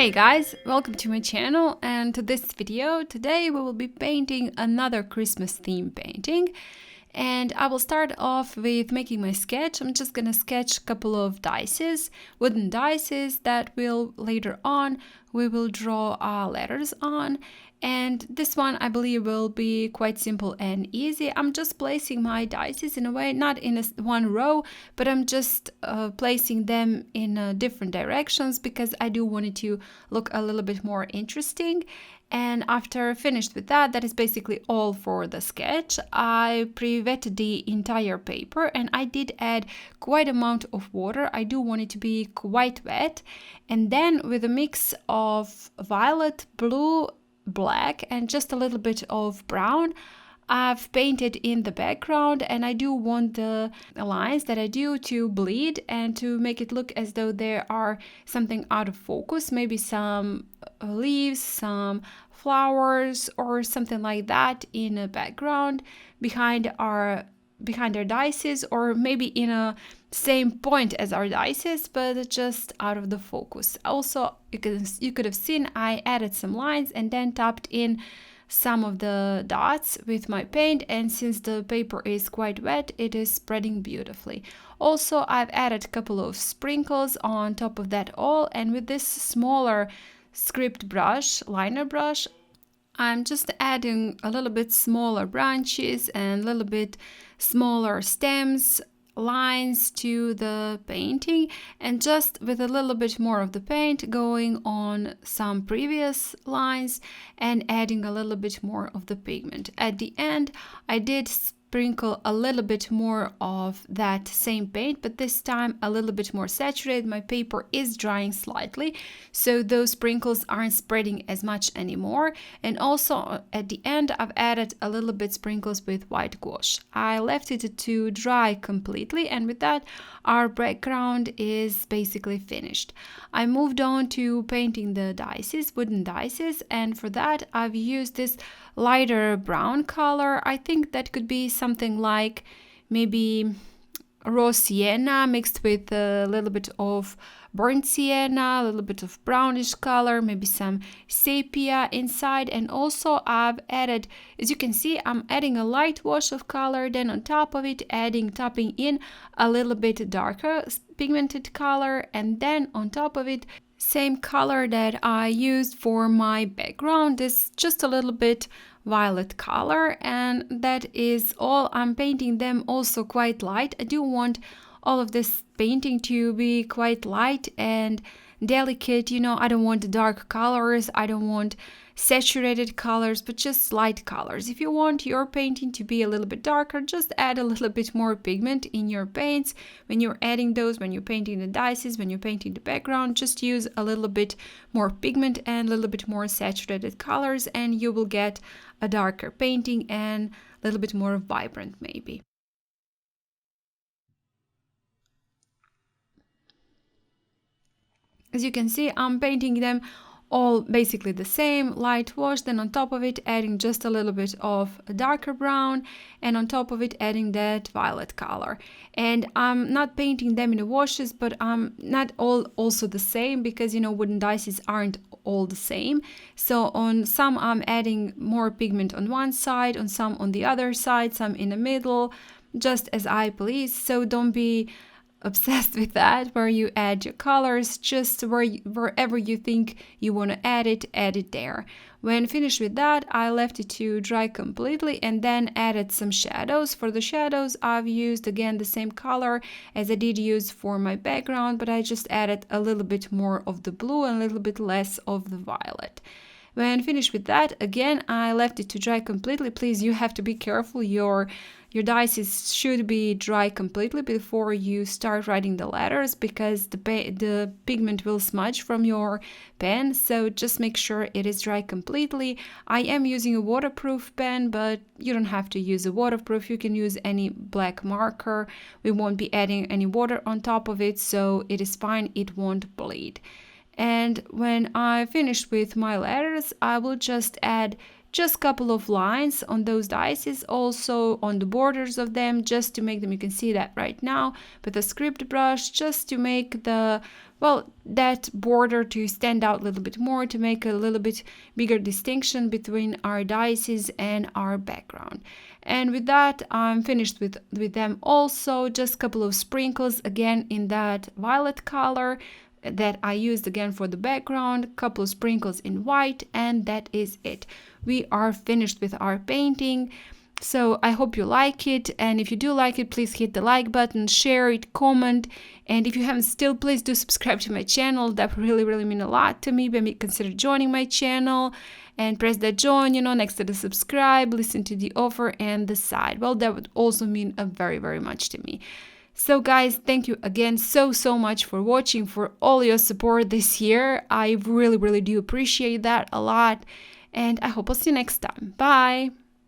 Hey guys, welcome to my channel and to this video. Today we will be painting another Christmas theme painting, and I will start off with making my sketch. I'm just gonna sketch a couple of dices, wooden dices that will later on we will draw letters on. And this one I believe will be quite simple and easy. I'm just placing my dices in a way, not in one row, but I'm just placing them in different directions because I do want it to look a little bit more interesting. And after finished with that, that is basically all for the sketch. I pre-wetted the entire paper and I did add quite amount of water. I do want it to be quite wet. And then with a mix of violet, blue, black and just a little bit of brown, I've painted in the background, and I do want the lines that I do to bleed and to make it look as though there are something out of focus, maybe some leaves, some flowers or something like that in a background behind our dices, or maybe in a same point as our dices but just out of the focus. Also, you could have seen I added some lines and then tapped in some of the dots with my paint, and since the paper is quite wet, it is spreading beautifully. Also, I've added a couple of sprinkles on top of that all, and with this smaller script brush, liner brush, I'm just adding a little bit smaller branches and a little bit smaller stems, lines to the painting, and just with a little bit more of the paint going on some previous lines and adding a little bit more of the pigment. At the end, I did sprinkle a little bit more of that same paint, but this time a little bit more saturated. My paper is drying slightly, so those sprinkles aren't spreading as much anymore. And also at the end, I've added a little bit sprinkles with white gouache. I left it to dry completely, and with that, our background is basically finished. I moved on to painting the dices, wooden dices, and for that I've used this lighter brown color. I think that could be something like maybe raw sienna mixed with a little bit of burnt sienna, a little bit of brownish color, maybe some sepia inside. And also I've added, as you can see, I'm adding a light wash of color, then on top of it tapping in a little bit darker pigmented color, and then on top of it same color that I used for my background, is just a little bit violet color, and that is all. I'm painting them also quite light. I do want all of this painting to be quite light and delicate. I don't want dark colors, I don't want saturated colors, but just light colors. If you want your painting to be a little bit darker, just add a little bit more pigment in your paints. When you're adding those, when you're painting the dices, when you're painting the background, just use a little bit more pigment and a little bit more saturated colors, and you will get a darker painting and a little bit more vibrant maybe. As you can see, I'm painting them all basically the same, light wash, then on top of it adding just a little bit of a darker brown, and on top of it adding that violet color. And I'm not painting them in the washes, but I'm not all also the same, because wooden dices aren't all the same. So on some I'm adding more pigment on one side, on some on the other side, some in the middle, just as I please. So don't be obsessed with that, where you add your colors, just wherever you think you want to add it there. When finished with that, I left it to dry completely and then added some shadows. For the shadows, I've used again the same color as I did use for my background, but I just added a little bit more of the blue and a little bit less of the violet. When finished with that, again, I left it to dry completely. Please, you have to be careful. Your dices should be dry completely before you start writing the letters, because the pigment will smudge from your pen. So just make sure it is dry completely. I am using a waterproof pen, but you don't have to use a waterproof. You can use any black marker. We won't be adding any water on top of it, so it is fine. It won't bleed. And when I finish with my letters, I will just add just a couple of lines on those dices, also on the borders of them, just to make them, you can see that right now, with a script brush, just to make the, well, that border to stand out a little bit more, to make a little bit bigger distinction between our dices and our background. And with that, I'm finished with them also. Just a couple of sprinkles again in that violet color that I used again for the background, a couple of sprinkles in white, and that is it. We are finished with our painting. So I hope you like it, and if you do like it, please hit the like button, share it, comment, and if you haven't still, please do subscribe to my channel. That would really mean a lot to me. Maybe consider joining my channel and press that join, next to the subscribe, listen to the offer and the side. Well, that would also mean very much to me. So guys, thank you again so much for watching, for all your support this year. I really do appreciate that a lot, and I hope I'll see you next time. Bye!